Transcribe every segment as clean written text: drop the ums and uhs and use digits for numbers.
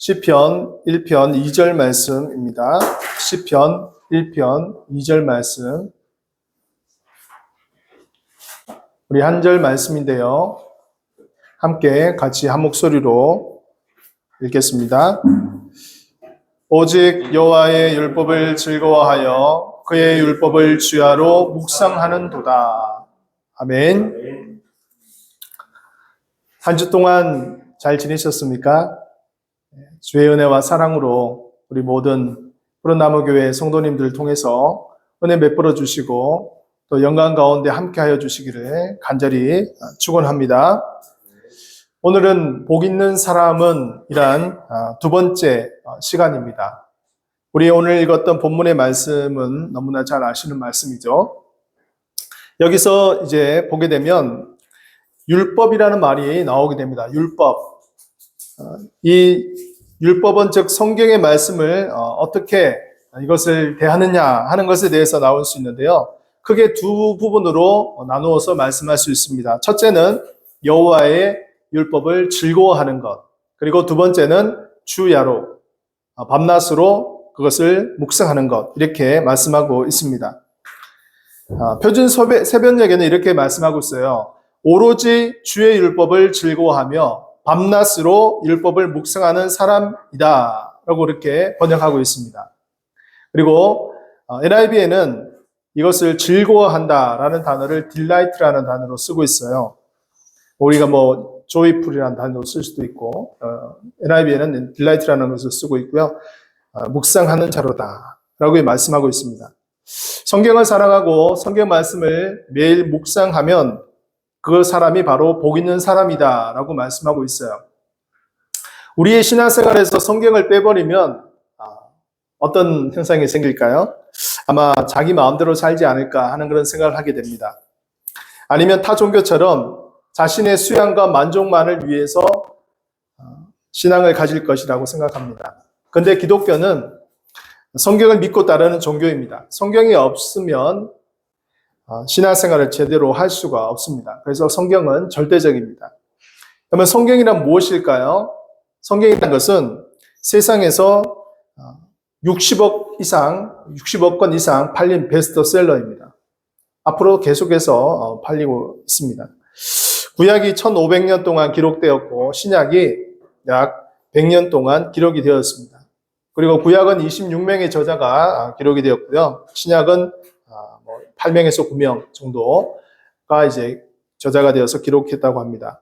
시편 1편 2절 말씀입니다. 시편 1편 2절 말씀. 우리 한 절 말씀인데요. 함께 같이 한 목소리로 읽겠습니다. 오직 여호와의 율법을 즐거워하여 그의 율법을 주야로 묵상하는도다. 아멘. 한 주 동안 잘 지내셨습니까? 주의 은혜와 사랑으로 우리 모든 푸른나무교회 성도님들 통해서 은혜 베풀어 주시고 또 영광 가운데 함께하여 주시기를 간절히 축원합니다. 오늘은 복 있는 사람은 이란 두 번째 시간입니다. 우리 오늘 읽었던 본문의 말씀은 너무나 잘 아시는 말씀이죠. 여기서 이제 보게 되면 율법이라는 말이 나오게 됩니다. 율법. 이 율법은 즉 성경의 말씀을 어떻게 이것을 대하느냐 하는 것에 대해서 나올 수 있는데요. 크게 두 부분으로 나누어서 말씀할 수 있습니다. 첫째는 여호와의 율법을 즐거워하는 것, 그리고 두 번째는 주야로 밤낮으로 그것을 묵상하는 것, 이렇게 말씀하고 있습니다. 표준 새벽녘에는 이렇게 말씀하고 있어요. 오로지 주의 율법을 즐거워하며 밤낮으로 율법을 묵상하는 사람이다 라고 이렇게 번역하고 있습니다. 그리고 NIV에는 이것을 즐거워한다라는 단어를 딜라이트라는 단어로 쓰고 있어요. 우리가 joyful이라는 단어로 쓸 수도 있고 NIV에는 딜라이트라는 것을 쓰고 있고요. 묵상하는 자로다 라고 말씀하고 있습니다. 성경을 사랑하고 성경 말씀을 매일 묵상하면 그 사람이 바로 복 있는 사람이다 라고 말씀하고 있어요. 우리의 신앙생활에서 성경을 빼버리면 어떤 현상이 생길까요? 아마 자기 마음대로 살지 않을까 하는 그런 생각을 하게 됩니다. 아니면 타 종교처럼 자신의 수양과 만족만을 위해서 신앙을 가질 것이라고 생각합니다. 그런데 기독교는 성경을 믿고 따르는 종교입니다. 성경이 없으면 신앙생활을 제대로 할 수가 없습니다. 그래서 성경은 절대적입니다. 그러면 성경이란 무엇일까요? 성경이라는 것은 세상에서 60억 권 이상 팔린 베스트셀러입니다. 앞으로 계속해서 팔리고 있습니다. 구약이 1500년 동안 기록되었고 신약이 약 100년 동안 기록이 되었습니다. 그리고 구약은 26명의 저자가 기록이 되었고요. 신약은 8명에서 9명 정도가 이제 저자가 되어서 기록했다고 합니다.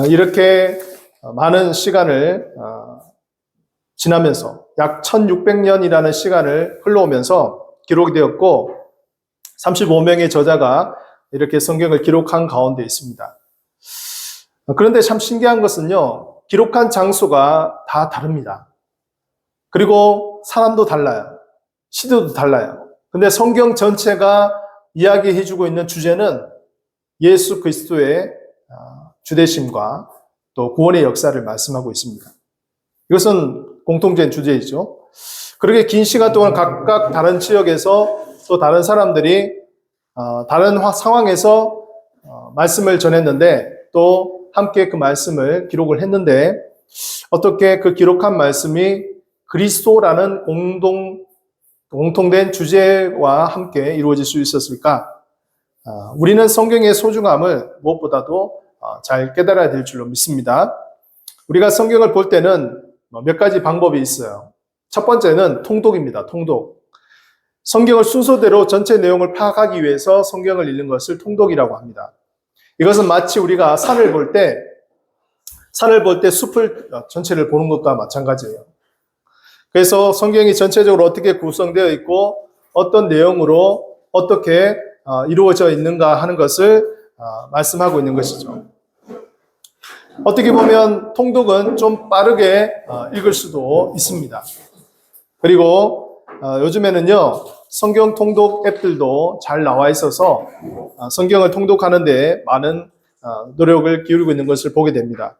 이렇게 많은 시간을 지나면서 약 1600년이라는 시간을 흘러오면서 기록이 되었고 35명의 저자가 이렇게 성경을 기록한 가운데 있습니다. 그런데 참 신기한 것은요. 기록한 장소가 다 다릅니다. 그리고 사람도 달라요. 시대도 달라요. 근데 성경 전체가 이야기해주고 있는 주제는 예수 그리스도의 주되심과 또 구원의 역사를 말씀하고 있습니다. 이것은 공통된 주제이죠. 그렇게 긴 시간 동안 각각 다른 지역에서 또 다른 사람들이 다른 상황에서 말씀을 전했는데 또 함께 그 말씀을 기록을 했는데 어떻게 그 기록한 말씀이 그리스도라는 공통된 주제와 함께 이루어질 수 있었을까? 우리는 성경의 소중함을 무엇보다도 잘 깨달아야 될 줄로 믿습니다. 우리가 성경을 볼 때는 몇 가지 방법이 있어요. 첫 번째는 통독입니다. 통독. 성경을 순서대로 전체 내용을 파악하기 위해서 성경을 읽는 것을 통독이라고 합니다. 이것은 마치 우리가 산을 볼 때 숲을 전체를 보는 것과 마찬가지예요. 그래서 성경이 전체적으로 어떻게 구성되어 있고 어떤 내용으로 어떻게 이루어져 있는가 하는 것을 말씀하고 있는 것이죠. 어떻게 보면 통독은 좀 빠르게 읽을 수도 있습니다. 그리고 요즘에는요 성경 통독 앱들도 잘 나와 있어서 성경을 통독하는 데 많은 노력을 기울이고 있는 것을 보게 됩니다.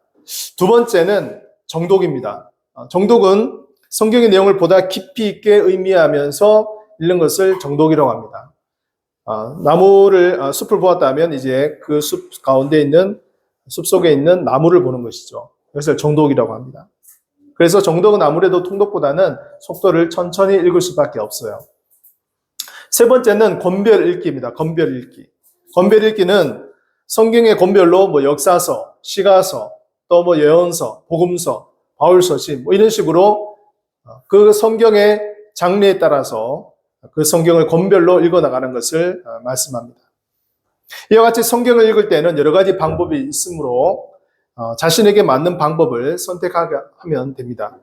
두 번째는 정독입니다. 정독은 성경의 내용을 보다 깊이 있게 의미하면서 읽는 것을 정독이라고 합니다. 숲을 보았다면 이제 그 숲 가운데 있는 숲 속에 있는 나무를 보는 것이죠. 그래서 정독이라고 합니다. 그래서 정독은 아무래도 통독보다는 속도를 천천히 읽을 수밖에 없어요. 세 번째는 권별 읽기입니다. 권별 읽기. 권별 읽기는 성경의 권별로 뭐 역사서, 시가서, 또 뭐 예언서, 복음서, 바울서신 뭐 이런 식으로 그 성경의 장르에 따라서 그 성경을 권별로 읽어나가는 것을 말씀합니다. 이와 같이 성경을 읽을 때는 여러 가지 방법이 있으므로 자신에게 맞는 방법을 선택하면 됩니다.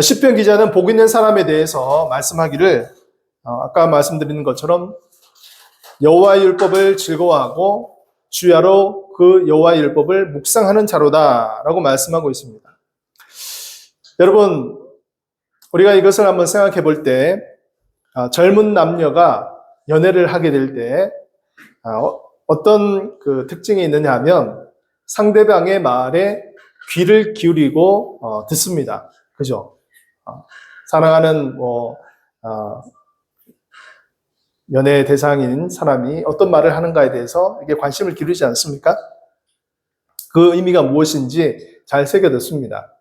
시편 기자는 복 있는 사람에 대해서 말씀하기를 아까 말씀드린 것처럼 여호와의 율법을 즐거워하고 주야로 그 여호와의 율법을 묵상하는 자로다라고 말씀하고 있습니다. 여러분, 우리가 이것을 한번 생각해 볼 때 젊은 남녀가 연애를 하게 될 때 어떤 그 특징이 있느냐 하면 상대방의 말에 귀를 기울이고 듣습니다. 그죠? 사랑하는 연애 대상인 사람이 어떤 말을 하는가에 대해서 이게 관심을 기울이지 않습니까? 그 의미가 무엇인지 잘 새겨듣습니다.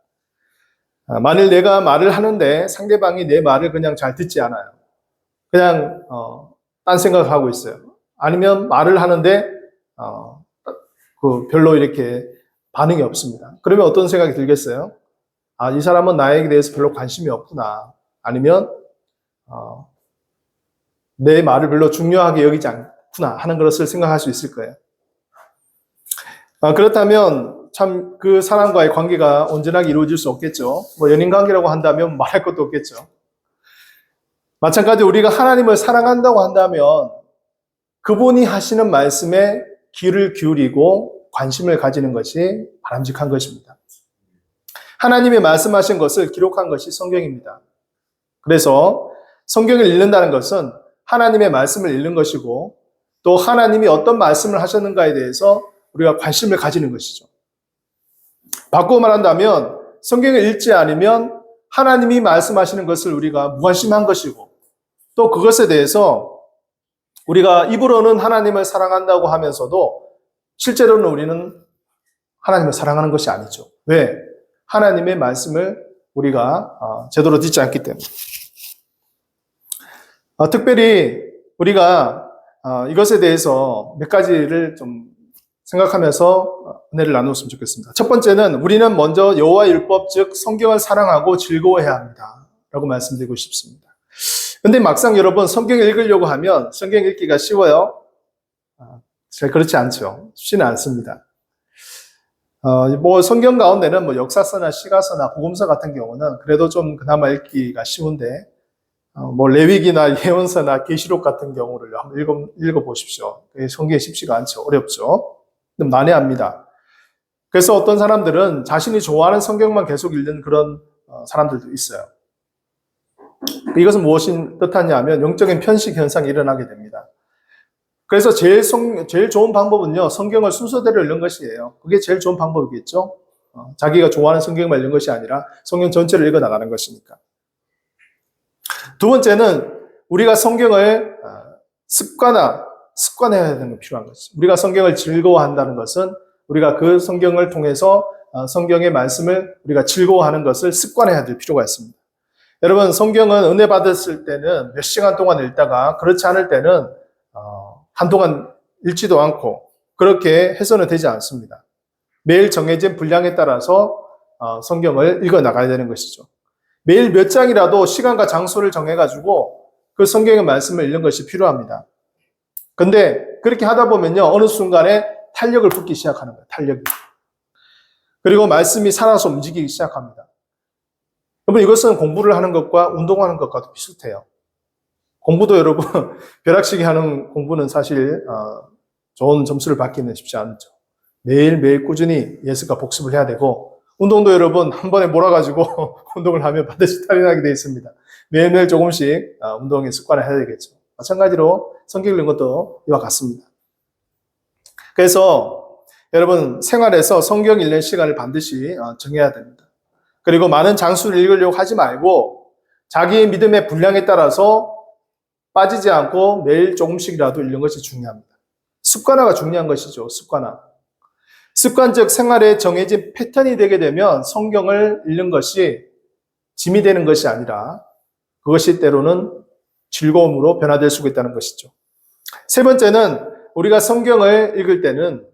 만일 내가 말을 하는데 상대방이 내 말을 그냥 잘 듣지 않아요. 그냥 딴 생각을 하고 있어요. 아니면 말을 하는데 별로 이렇게 반응이 없습니다. 그러면 어떤 생각이 들겠어요? 이 사람은 나에 대해서 별로 관심이 없구나. 아니면 내 말을 별로 중요하게 여기지 않구나 하는 것을 생각할 수 있을 거예요. 그렇다면 참 그 사람과의 관계가 온전하게 이루어질 수 없겠죠. 뭐 연인 관계라고 한다면 말할 것도 없겠죠. 마찬가지로 우리가 하나님을 사랑한다고 한다면 그분이 하시는 말씀에 귀를 기울이고 관심을 가지는 것이 바람직한 것입니다. 하나님이 말씀하신 것을 기록한 것이 성경입니다. 그래서 성경을 읽는다는 것은 하나님의 말씀을 읽는 것이고 또 하나님이 어떤 말씀을 하셨는가에 대해서 우리가 관심을 가지는 것이죠. 바꾸어 말한다면 성경을 읽지 않으면 하나님이 말씀하시는 것을 우리가 무관심한 것이고 또 그것에 대해서 우리가 입으로는 하나님을 사랑한다고 하면서도 실제로는 우리는 하나님을 사랑하는 것이 아니죠. 왜? 하나님의 말씀을 우리가 제대로 듣지 않기 때문에. 특별히 우리가 이것에 대해서 몇 가지를 좀 생각하면서 은혜를 나누었으면 좋겠습니다. 첫 번째는 우리는 먼저 여호와의 율법 즉 성경을 사랑하고 즐거워해야 합니다. 라고 말씀드리고 싶습니다. 근데 막상 여러분 성경 읽으려고 하면 성경 읽기가 쉬워요? 잘 그렇지 않죠. 쉽지는 않습니다. 뭐 성경 가운데는 뭐 역사서나 시가서나 복음서 같은 경우는 그래도 좀 그나마 읽기가 쉬운데 뭐 레위기나 예언서나 계시록 같은 경우를 한번 읽어보십시오. 성경이 쉽지가 않죠. 어렵죠. 좀 난해합니다. 그래서 어떤 사람들은 자신이 좋아하는 성경만 계속 읽는 그런 사람들도 있어요. 이것은 무엇이 뜻하냐면 영적인 편식 현상이 일어나게 됩니다. 그래서 제일 좋은 방법은요, 성경을 순서대로 읽는 것이에요. 그게 제일 좋은 방법이겠죠? 자기가 좋아하는 성경만 읽는 것이 아니라 성경 전체를 읽어 나가는 것이니까. 두 번째는 우리가 성경을 습관해야 되는 게 필요한 것이죠. 우리가 성경을 즐거워한다는 것은 우리가 그 성경을 통해서 성경의 말씀을 우리가 즐거워하는 것을 습관해야 될 필요가 있습니다. 여러분, 성경은 은혜 받았을 때는 몇 시간 동안 읽다가 그렇지 않을 때는 한동안 읽지도 않고 그렇게 해서는 되지 않습니다. 매일 정해진 분량에 따라서 성경을 읽어 나가야 되는 것이죠. 매일 몇 장이라도 시간과 장소를 정해가지고 그 성경의 말씀을 읽는 것이 필요합니다. 근데 그렇게 하다 보면요, 어느 순간에 탄력을 붙기 시작하는 거예요. 탄력이. 그리고 말씀이 살아서 움직이기 시작합니다. 여러분, 이것은 공부를 하는 것과 운동하는 것과도 비슷해요. 공부도 여러분, 벼락치기 하는 공부는 사실 좋은 점수를 받기는 쉽지 않죠. 매일매일 꾸준히 예습과 복습을 해야 되고, 운동도 여러분 한 번에 몰아가지고 운동을 하면 반드시 탈이 되어 있습니다. 매일매일 조금씩 운동의 습관을 해야 되겠죠. 마찬가지로 성경 읽는 것도 이와 같습니다. 그래서 여러분 생활에서 성경 읽는 시간을 반드시 정해야 됩니다. 그리고 많은 장수를 읽으려고 하지 말고 자기의 믿음의 분량에 따라서 빠지지 않고 매일 조금씩이라도 읽는 것이 중요합니다. 습관화가 중요한 것이죠. 습관화. 습관적 생활에 정해진 패턴이 되게 되면 성경을 읽는 것이 짐이 되는 것이 아니라 그것이 때로는 즐거움으로 변화될 수가 있다는 것이죠. 세 번째는 우리가 성경을 읽을 때는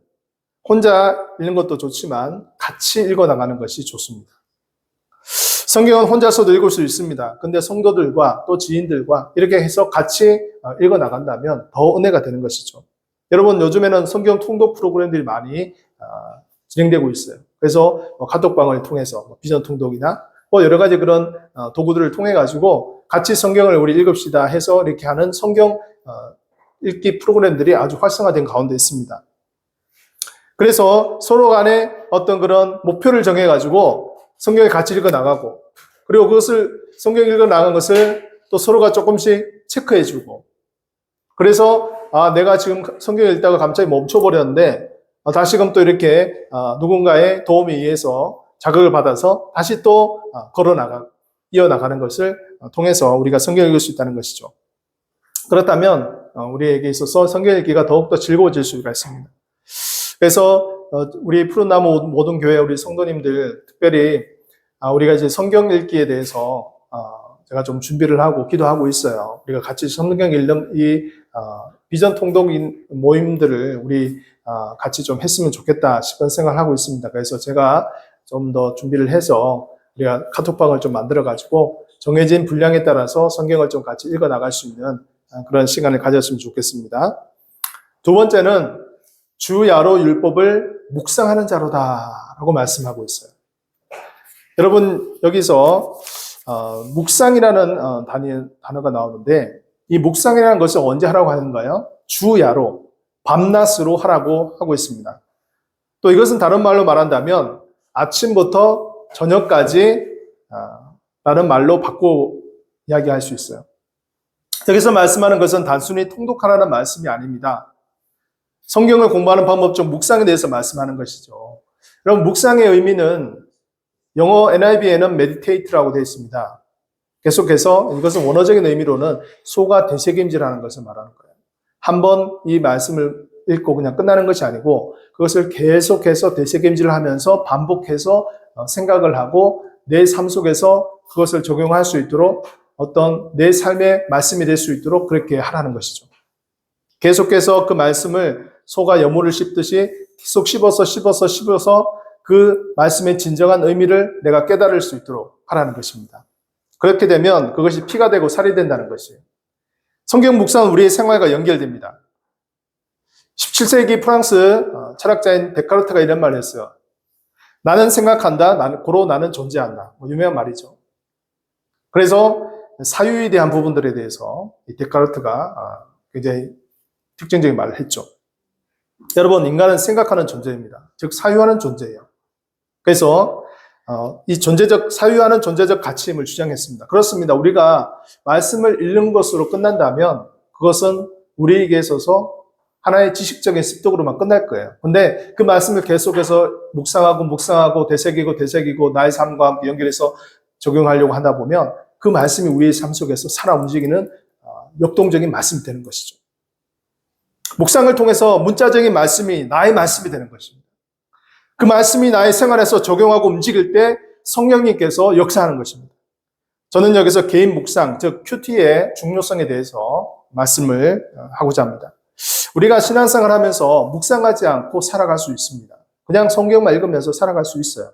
혼자 읽는 것도 좋지만 같이 읽어나가는 것이 좋습니다. 성경은 혼자서도 읽을 수 있습니다. 근데 성도들과 또 지인들과 이렇게 해서 같이 읽어나간다면 더 은혜가 되는 것이죠. 여러분, 요즘에는 성경 통독 프로그램들이 많이 진행되고 있어요. 그래서 카톡방을 통해서 비전 통독이나 여러 가지 그런 도구들을 통해 가지고 같이 성경을 우리 읽읍시다 해서 이렇게 하는 성경 읽기 프로그램들이 아주 활성화된 가운데 있습니다. 그래서 서로 간에 어떤 그런 목표를 정해 가지고 성경을 같이 읽어 나가고, 그리고 그것을 성경 읽어 나간 것을 또 서로가 조금씩 체크해 주고, 그래서 내가 지금 성경 읽다가 갑자기 멈춰버렸는데 다시금 또 이렇게 누군가의 도움에 의해서 자극을 받아서 다시 또 이어나가는 것을 통해서 우리가 성경 읽을 수 있다는 것이죠. 그렇다면 우리에게 있어서 성경 읽기가 더욱더 즐거워질 수가 있습니다. 그래서 우리 푸른나무 모든 교회 우리 성도님들 특별히 우리가 이제 성경 읽기에 대해서 제가 좀 준비를 하고 기도하고 있어요. 우리가 같이 성경 읽는 이 비전 통독 모임들을 우리 같이 좀 했으면 좋겠다 싶은 생각을 하고 있습니다. 그래서 제가 좀 더 준비를 해서 우리가 카톡방을 좀 만들어 가지고 정해진 분량에 따라서 성경을 좀 같이 읽어 나갈 수 있는 그런 시간을 가졌으면 좋겠습니다. 두 번째는 주야로 율법을 묵상하는 자로다라고 말씀하고 있어요. 여러분, 여기서 묵상이라는 단어가 나오는데 이 묵상이라는 것을 언제 하라고 하는가요? 주야로, 밤낮으로 하라고 하고 있습니다. 또 이것은 다른 말로 말한다면 아침부터 저녁까지 라는 말로 바꿔 이야기할 수 있어요. 여기서 말씀하는 것은 단순히 통독하라는 말씀이 아닙니다. 성경을 공부하는 방법적 묵상에 대해서 말씀하는 것이죠. 여러분, 묵상의 의미는 영어 NIV에는 meditate라고 되어 있습니다. 계속해서 이것은 원어적인 의미로는 소가 되새김질하는 것을 말하는 거예요. 한번 이 말씀을 읽고 그냥 끝나는 것이 아니고 그것을 계속해서 되새김질을 하면서 반복해서 생각을 하고 내 삶 속에서 그것을 적용할 수 있도록 어떤 내 삶의 말씀이 될 수 있도록 그렇게 하라는 것이죠. 계속해서 그 말씀을 소가 여물을 씹듯이 계속 씹어서 그 말씀의 진정한 의미를 내가 깨달을 수 있도록 하라는 것입니다. 그렇게 되면 그것이 피가 되고 살이 된다는 것이에요. 성경 묵상은 우리의 생활과 연결됩니다. 17세기 프랑스 철학자인 데카르트가 이런 말을 했어요. 나는 생각한다, 고로 나는 존재한다. 유명한 말이죠. 그래서 사유에 대한 부분들에 대해서 이 데카르트가 굉장히 특징적인 말을 했죠. 여러분, 인간은 생각하는 존재입니다. 즉 사유하는 존재예요. 그래서 이 사유하는 존재적 가치임을 주장했습니다. 그렇습니다. 우리가 말씀을 읽는 것으로 끝난다면 그것은 우리에게 있어서 하나의 지식적인 습득으로만 끝날 거예요. 근데 그 말씀을 계속해서 묵상하고 되새기고 나의 삶과 함께 연결해서 적용하려고 하다 보면 그 말씀이 우리의 삶 속에서 살아 움직이는 역동적인 말씀이 되는 것이죠. 묵상을 통해서 문자적인 말씀이 나의 말씀이 되는 것입니다. 그 말씀이 나의 생활에서 적용하고 움직일 때 성령님께서 역사하는 것입니다. 저는 여기서 개인 묵상, 즉 큐티의 중요성에 대해서 말씀을 하고자 합니다. 우리가 신앙생활을 하면서 묵상하지 않고 살아갈 수 있습니다. 그냥 성경만 읽으면서 살아갈 수 있어요.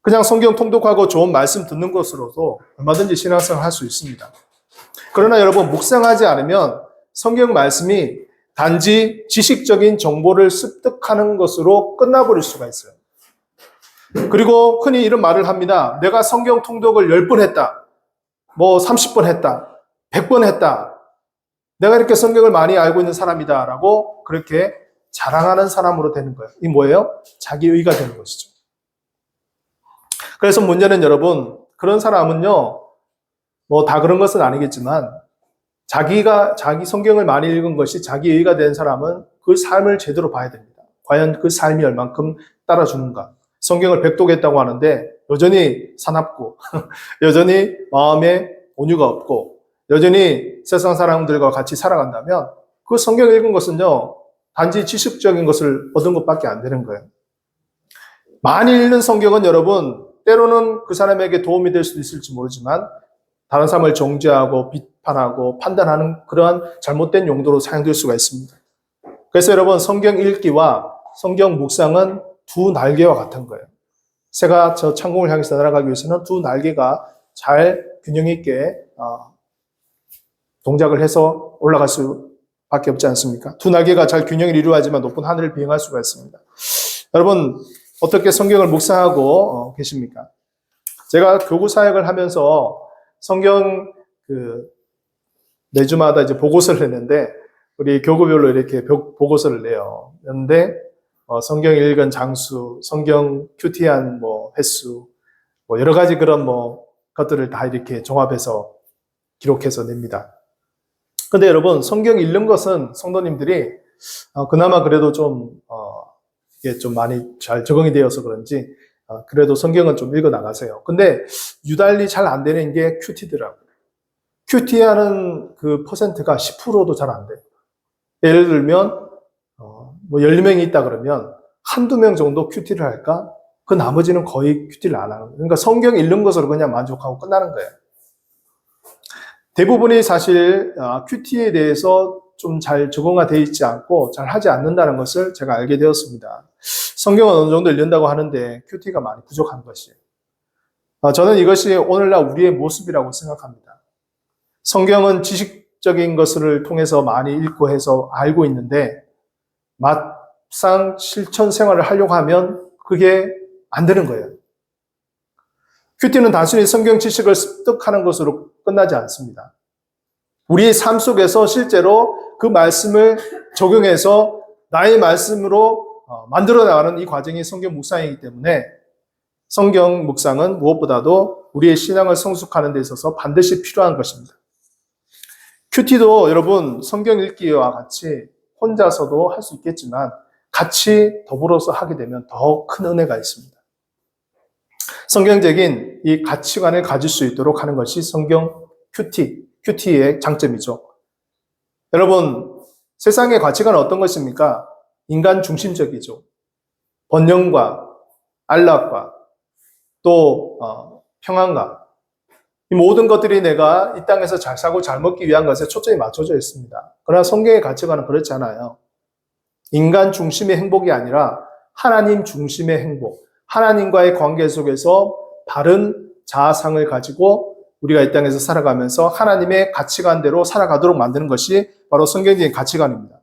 그냥 성경 통독하고 좋은 말씀 듣는 것으로도 얼마든지 신앙생활을 할 수 있습니다. 그러나 여러분, 묵상하지 않으면 성경 말씀이 단지 지식적인 정보를 습득하는 것으로 끝나버릴 수가 있어요. 그리고 흔히 이런 말을 합니다. 내가 성경 통독을 10번 했다. 30번 했다. 100번 했다. 내가 이렇게 성경을 많이 알고 있는 사람이다. 라고 그렇게 자랑하는 사람으로 되는 거예요. 이 뭐예요? 자기의가 되는 것이죠. 그래서 문제는 여러분, 그런 사람은요, 다 그런 것은 아니겠지만, 자기 성경을 많이 읽은 것이 자기의가 된 사람은 그 삶을 제대로 봐야 됩니다. 과연 그 삶이 얼만큼 따라주는가. 성경을 백독했다고 하는데 여전히 사납고 여전히 마음에 온유가 없고 여전히 세상 사람들과 같이 살아간다면 그 성경 읽은 것은요, 단지 지식적인 것을 얻은 것밖에 안 되는 거예요. 많이 읽는 성경은 여러분, 때로는 그 사람에게 도움이 될 수도 있을지 모르지만 다른 사람을 정죄하고 비판하고 판단하는 그러한 잘못된 용도로 사용될 수가 있습니다. 그래서 여러분, 성경 읽기와 성경 묵상은 두 날개와 같은 거예요. 새가 저 창공을 향해서 날아가기 위해서는 두 날개가 잘 균형 있게 동작을 해서 올라갈 수밖에 없지 않습니까? 두 날개가 잘 균형을 이루어야지만 높은 하늘을 비행할 수가 있습니다. 여러분, 어떻게 성경을 묵상하고 계십니까? 제가 교구 사역을 하면서 성경 매주마다 이제 보고서를 냈는데 우리 교구별로 이렇게 보고서를 내요. 그런데 성경 읽은 장수, 성경 큐티한 횟수, 여러 가지 그런 것들을 다 이렇게 종합해서 기록해서 냅니다. 근데 여러분, 성경 읽는 것은 성도님들이 그나마 그래도 이게 좀 많이 잘 적응이 되어서 그런지 그래도 성경은 좀 읽어 나가세요. 근데 유달리 잘 안 되는 게 큐티더라고요. 큐티하는 그 퍼센트가 10%도 잘 안 돼요. 예를 들면 10명이 있다 그러면 한두 명 정도 큐티를 할까? 그 나머지는 거의 큐티를 안 하는 거예요. 그러니까 성경 읽는 것으로 그냥 만족하고 끝나는 거예요. 대부분이 사실 큐티에 대해서 좀 잘 적응화 되어 있지 않고 잘 하지 않는다는 것을 제가 알게 되었습니다. 성경은 어느 정도 읽는다고 하는데 큐티가 많이 부족한 것이에요. 저는 이것이 오늘날 우리의 모습이라고 생각합니다. 성경은 지식적인 것을 통해서 많이 읽고 해서 알고 있는데 막상 실천 생활을 하려고 하면 그게 안 되는 거예요. 큐티는 단순히 성경 지식을 습득하는 것으로 끝나지 않습니다. 우리의 삶 속에서 실제로 그 말씀을 적용해서 나의 말씀으로 만들어 나가는 이 과정이 성경 묵상이기 때문에 성경 묵상은 무엇보다도 우리의 신앙을 성숙하는 데 있어서 반드시 필요한 것입니다. 큐티도 여러분 성경 읽기와 같이 혼자서도 할 수 있겠지만 같이 더불어서 하게 되면 더 큰 은혜가 있습니다. 성경적인 이 가치관을 가질 수 있도록 하는 것이 성경 큐티의 장점이죠. 여러분, 세상의 가치관은 어떤 것입니까? 인간 중심적이죠. 번영과 안락과 또 평안과 이 모든 것들이 내가 이 땅에서 잘 살고 잘 먹기 위한 것에 초점이 맞춰져 있습니다. 그러나 성경의 가치관은 그렇지 않아요. 인간 중심의 행복이 아니라 하나님 중심의 행복, 하나님과의 관계 속에서 바른 자아상을 가지고 우리가 이 땅에서 살아가면서 하나님의 가치관대로 살아가도록 만드는 것이 바로 성경적인 가치관입니다.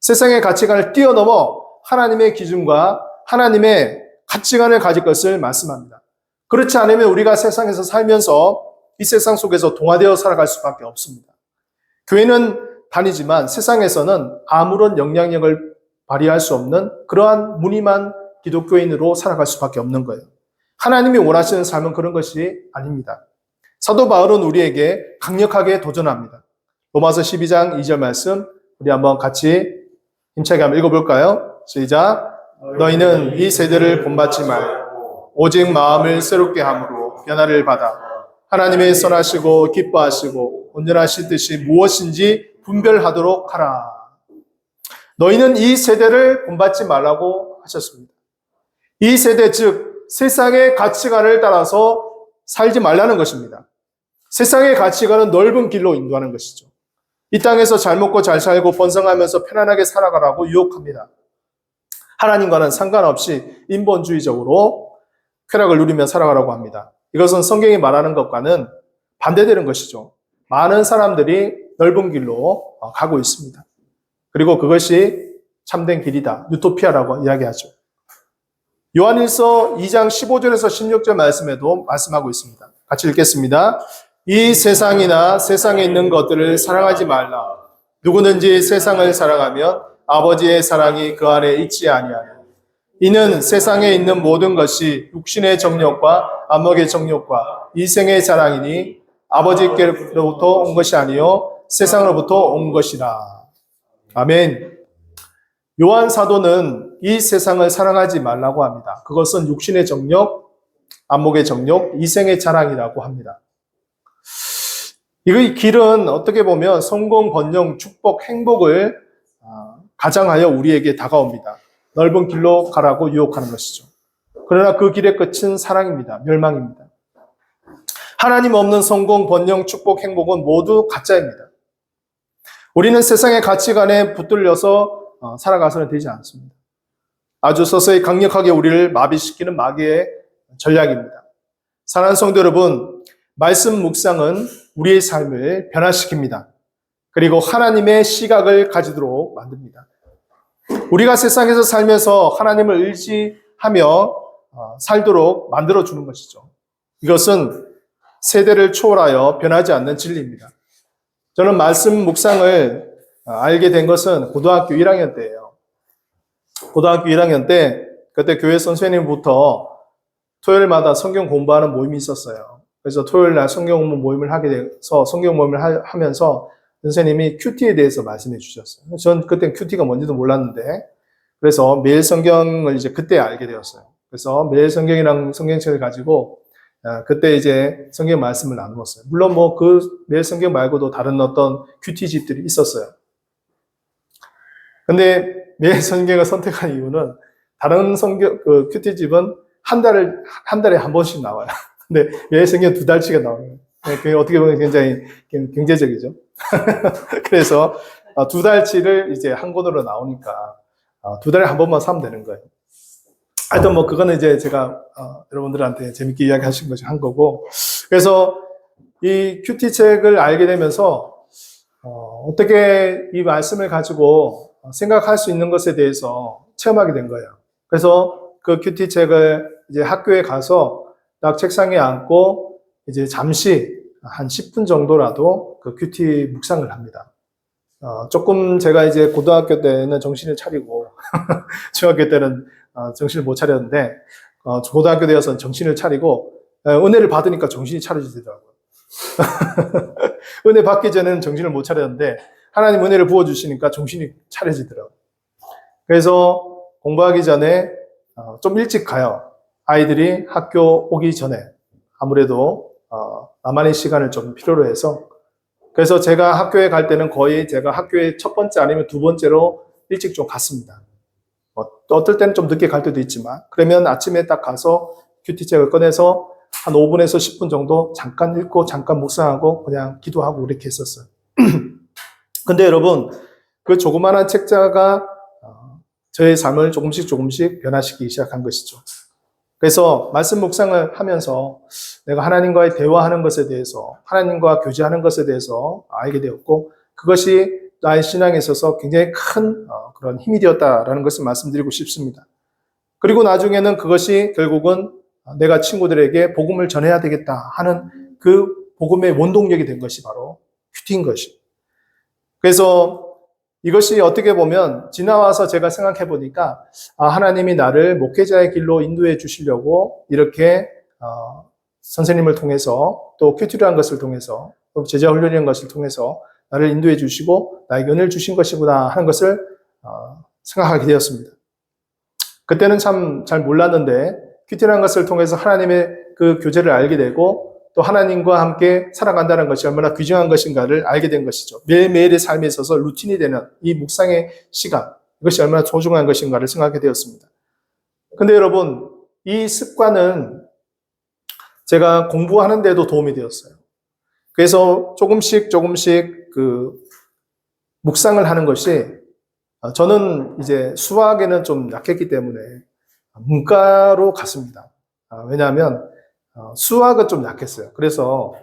세상의 가치관을 뛰어넘어 하나님의 기준과 하나님의 가치관을 가질 것을 말씀합니다. 그렇지 않으면 우리가 세상에서 살면서 이 세상 속에서 동화되어 살아갈 수밖에 없습니다. 교회는 다니지만 세상에서는 아무런 영향력을 발휘할 수 없는 그러한 무늬만 기독교인으로 살아갈 수밖에 없는 거예요. 하나님이 원하시는 삶은 그런 것이 아닙니다. 사도 바울은 우리에게 강력하게 도전합니다. 로마서 12장 2절 말씀 우리 한번 같이 힘차게 한번 읽어볼까요? 시작. 너희는 이 세대를 본받지 말고 오직 마음을 새롭게 함으로 변화를 받아 하나님의 선하시고 기뻐하시고 온전하신 뜻이 무엇인지 분별하도록 하라. 너희는 이 세대를 본받지 말라고 하셨습니다. 이 세대 즉 세상의 가치관을 따라서 살지 말라는 것입니다. 세상의 가치관은 넓은 길로 인도하는 것이죠. 이 땅에서 잘 먹고 잘 살고 번성하면서 편안하게 살아가라고 유혹합니다. 하나님과는 상관없이 인본주의적으로 쾌락을 누리며 살아가라고 합니다. 이것은 성경이 말하는 것과는 반대되는 것이죠. 많은 사람들이 넓은 길로 가고 있습니다. 그리고 그것이 참된 길이다. 유토피아라고 이야기하죠. 요한일서 2장 15절에서 16절 말씀에도 말씀하고 있습니다. 같이 읽겠습니다. 이 세상이나 세상에 있는 것들을 사랑하지 말라. 누구든지 세상을 사랑하면 아버지의 사랑이 그 안에 있지 아니하니. 이는 세상에 있는 모든 것이 육신의 정욕과 안목의 정욕과 이생의 자랑이니 아버지께로부터 온 것이 아니요 세상으로부터 온 것이라. 아멘. 요한 사도는 이 세상을 사랑하지 말라고 합니다. 그것은 육신의 정욕, 안목의 정욕, 이생의 자랑이라고 합니다. 이 길은 어떻게 보면 성공, 번영, 축복, 행복을 가장하여 우리에게 다가옵니다. 넓은 길로 가라고 유혹하는 것이죠. 그러나 그 길의 끝은 사랑입니다. 멸망입니다. 하나님 없는 성공, 번영, 축복, 행복은 모두 가짜입니다. 우리는 세상의 가치관에 붙들려서 살아가서는 되지 않습니다. 아주 서서히 강력하게 우리를 마비시키는 마귀의 전략입니다. 사랑하는 성도 여러분, 말씀 묵상은 우리의 삶을 변화시킵니다. 그리고 하나님의 시각을 가지도록 만듭니다. 우리가 세상에서 살면서 하나님을 의지하며 살도록 만들어주는 것이죠. 이것은 세대를 초월하여 변하지 않는 진리입니다. 저는 말씀 묵상을 알게 된 것은 고등학교 1학년 때예요. 고등학교 1학년 때 그때 교회 선생님부터 토요일마다 성경 공부하는 모임이 있었어요. 그래서 토요일 날 성경 공부 모임을 하게 돼서 성경 모임을 하면서 선생님이 큐티에 대해서 말씀해 주셨어요. 전 그때 큐티가 뭔지도 몰랐는데 그래서 매일 성경을 이제 그때 알게 되었어요. 그래서 매일 성경이랑 성경책을 가지고 그때 이제 성경 말씀을 나누었어요. 물론 뭐 그 매일 성경 말고도 다른 어떤 큐티 집들이 있었어요. 근데 매일 성경을 선택한 이유는 다른 성경 그 큐티 집은 한 달에 한 번씩 나와요. 근데 매일 성경 2달치가 나와요. 그게 어떻게 보면 굉장히 경제적이죠. 그래서 2달치를 이제 한 권으로 나오니까 2달에 한 번만 사면 되는 거예요. 하여튼 뭐 그거는 이제 제가 여러분들한테 재밌게 이야기하신 것이 한 거고, 그래서 이 큐티 책을 알게 되면서 어떻게 이 말씀을 가지고 생각할 수 있는 것에 대해서 체험하게 된 거예요. 그래서 그 큐티 책을 이제 학교에 가서 딱 책상에 앉고 이제 잠시 한 10분 정도라도 그 큐티 묵상을 합니다. 조금 제가 이제 고등학교 때는 정신을 차리고 중학교 때는 정신을 못 차렸는데 고등학교 되어서 정신을 차리고 은혜를 받으니까 정신이 차려지더라고요. 은혜 받기 전에는 정신을 못 차렸는데 하나님 은혜를 부어주시니까 정신이 차려지더라고요. 그래서 공부하기 전에 좀 일찍 가요. 아이들이 학교 오기 전에 아무래도 나만의 시간을 좀 필요로 해서, 그래서 제가 학교에 갈 때는 거의 제가 학교에 첫 번째 아니면 두 번째로 일찍 좀 갔습니다. 어떨 때는 좀 늦게 갈 때도 있지만, 그러면 아침에 딱 가서 큐티책을 꺼내서 한 5분에서 10분 정도 잠깐 읽고 잠깐 묵상하고 그냥 기도하고 이렇게 했었어요. 근데 여러분, 그 조그마한 책자가 저의 삶을 조금씩 변화시키기 시작한 것이죠. 그래서 말씀 묵상을 하면서 내가 하나님과의 대화하는 것에 대해서, 하나님과 교제하는 것에 대해서 알게 되었고, 그것이 나의 신앙에 있어서 굉장히 큰 그런 힘이 되었다라는 것을 말씀드리고 싶습니다. 그리고 나중에는 그것이 결국은 내가 친구들에게 복음을 전해야 되겠다 하는 그 복음의 원동력이 된 것이 바로 큐티인 것이. 그래서 이것이 어떻게 보면 지나와서 제가 생각해 보니까 하나님이 나를 목회자의 길로 인도해 주시려고 이렇게 선생님을 통해서 또 큐티라는 것을 통해서 또 제자 훈련이라는 것을 통해서 나를 인도해 주시고 나에게 은혜를 주신 것이구나 하는 것을 생각하게 되었습니다. 그때는 참 잘 몰랐는데 큐티라는 것을 통해서 하나님의 그 교제를 알게 되고 또 하나님과 함께 살아간다는 것이 얼마나 귀중한 것인가를 알게 된 것이죠. 매일매일의 삶에 있어서 루틴이 되는 이 묵상의 시간, 이것이 얼마나 소중한 것인가를 생각하게 되었습니다. 근데 여러분, 이 습관은 제가 공부하는 데도 도움이 되었어요. 그래서 조금씩 그 묵상을 하는 것이, 저는 이제 수학에는 좀 약했기 때문에 문과로 갔습니다. 왜냐하면 수학은 좀 약했어요. 그래서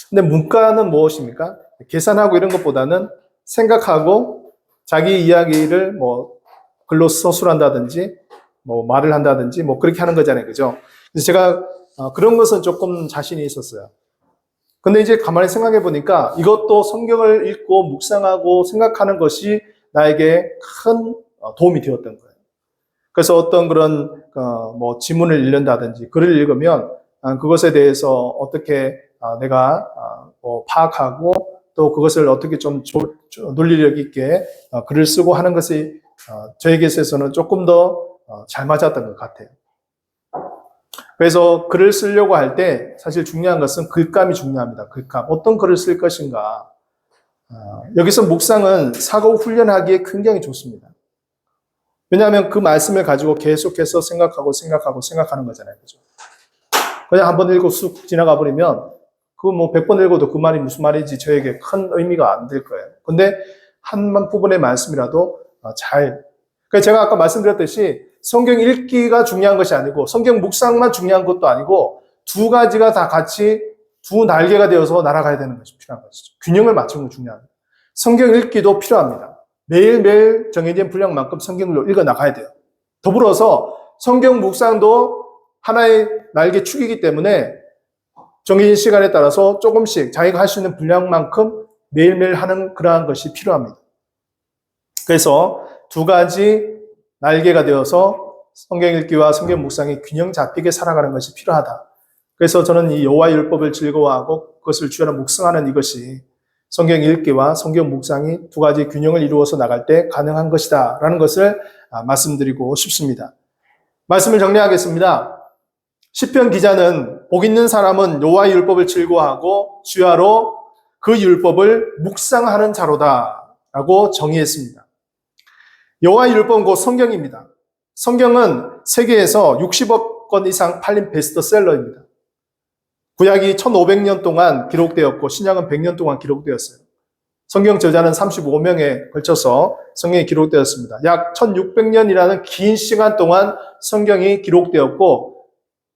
근데 문과는 무엇입니까? 계산하고 이런 것보다는 생각하고 자기 이야기를 뭐 글로 서술한다든지 뭐 말을 한다든지 뭐 그렇게 하는 거잖아요. 그죠? 그래서 제가 그런 것은 조금 자신이 있었어요. 근데 이제 가만히 생각해 보니까 이것도 성경을 읽고 묵상하고 생각하는 것이 나에게 큰 도움이 되었던 거예요. 그래서 어떤 그런 뭐 지문을 읽는다든지 글을 읽으면 그것에 대해서 어떻게 내가 뭐 파악하고 또 그것을 어떻게 좀 논리력 있게 글을 쓰고 하는 것이 저에게 있어서는 조금 더 잘 맞았던 것 같아요. 그래서 글을 쓰려고 할 때 사실 중요한 것은 글감이 중요합니다. 글감. 어떤 글을 쓸 것인가. 여기서 묵상은 사고 훈련하기에 굉장히 좋습니다. 왜냐하면 그 말씀을 가지고 계속해서 생각하는 거잖아요. 그죠? 그냥 한번 읽고 쑥 지나가 버리면 그 뭐 100번 읽어도 그 말이 무슨 말인지 저에게 큰 의미가 안 될 거예요. 근데 한 부분의 말씀이라도 그러니까 제가 아까 말씀드렸듯이 성경 읽기가 중요한 것이 아니고 성경 묵상만 중요한 것도 아니고 두 가지가 다 같이 두 날개가 되어서 날아가야 되는 것이 필요한 것이죠. 균형을 맞추는 게 중요합니다. 성경 읽기도 필요합니다. 매일매일 정해진 분량만큼 성경을 읽어 나가야 돼요. 더불어서 성경 묵상도 하나의 날개 축이기 때문에 정해진 시간에 따라서 조금씩 자기가 할 수 있는 분량만큼 매일매일 하는 그러한 것이 필요합니다. 그래서 두 가지 날개가 되어서 성경 읽기와 성경 묵상이 균형 잡히게 살아가는 것이 필요하다. 그래서 저는 이 여호와의 율법을 즐거워하고 그것을 주야로 묵상하는 이것이 성경 읽기와 성경 묵상이 두 가지 균형을 이루어서 나갈 때 가능한 것이다 라는 것을 말씀드리고 싶습니다. 말씀을 정리하겠습니다. 시편 기자는 복 있는 사람은 여호와의 율법을 즐거워하고 주야로 그 율법을 묵상하는 자로다 라고 정의했습니다. 여호와의 율법은 곧 성경입니다. 성경은 세계에서 60억 권 이상 팔린 베스트셀러입니다. 구약이 1500년 동안 기록되었고 신약은 100년 동안 기록되었어요. 성경 저자는 35명에 걸쳐서 성경이 기록되었습니다. 약 1600년이라는 긴 시간 동안 성경이 기록되었고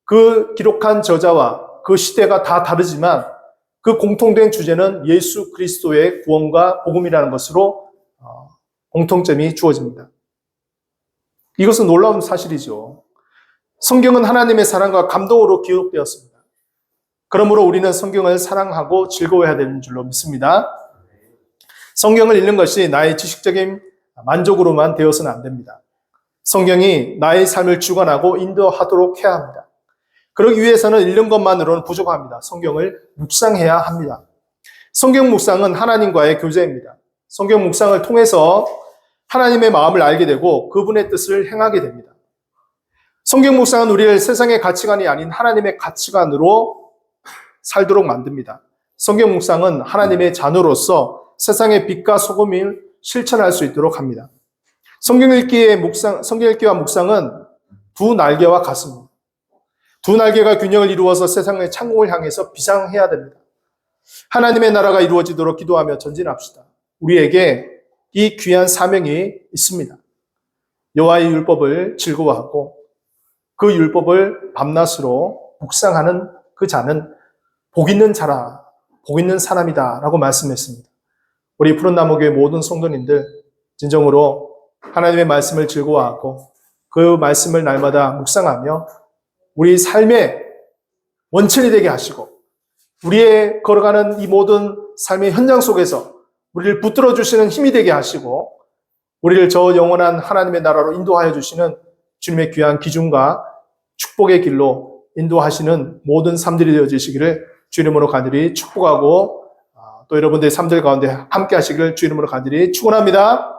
그 기록한 저자와 그 시대가 다 다르지만 그 공통된 주제는 예수 그리스도의 구원과 복음이라는 것으로 공통점이 주어집니다. 이것은 놀라운 사실이죠. 성경은 하나님의 사랑과 감동으로 기록되었습니다. 그러므로 우리는 성경을 사랑하고 즐거워해야 되는 줄로 믿습니다. 성경을 읽는 것이 나의 지식적인 만족으로만 되어서는 안 됩니다. 성경이 나의 삶을 주관하고 인도하도록 해야 합니다. 그러기 위해서는 읽는 것만으로는 부족합니다. 성경을 묵상해야 합니다. 성경 묵상은 하나님과의 교제입니다. 성경 묵상을 통해서 하나님의 마음을 알게 되고 그분의 뜻을 행하게 됩니다. 성경 묵상은 우리를 세상의 가치관이 아닌 하나님의 가치관으로 살도록 만듭니다. 성경 묵상은 하나님의 자녀로서 세상의 빛과 소금을 실천할 수 있도록 합니다. 성경 읽기와 묵상은 두 날개와 같습니다. 두 날개가 균형을 이루어서 세상의 창공을 향해서 비상해야 됩니다. 하나님의 나라가 이루어지도록 기도하며 전진합시다. 우리에게 이 귀한 사명이 있습니다. 여호와의 율법을 즐거워하고 그 율법을 밤낮으로 묵상하는 그 자는 복 있는 자라, 복 있는 사람이다 라고 말씀했습니다. 우리 푸른나무교회 모든 성도님들 진정으로 하나님의 말씀을 즐거워하고 그 말씀을 날마다 묵상하며 우리 삶의 원천이 되게 하시고 우리의 걸어가는 이 모든 삶의 현장 속에서 우리를 붙들어 주시는 힘이 되게 하시고 우리를 저 영원한 하나님의 나라로 인도하여 주시는 주님의 귀한 기준과 축복의 길로 인도하시는 모든 삶들이 되어지시기를 주 이름으로 간절히 축복하고 또 여러분들의 삶들 가운데 함께 하시기를 주 이름으로 간절히 축원합니다.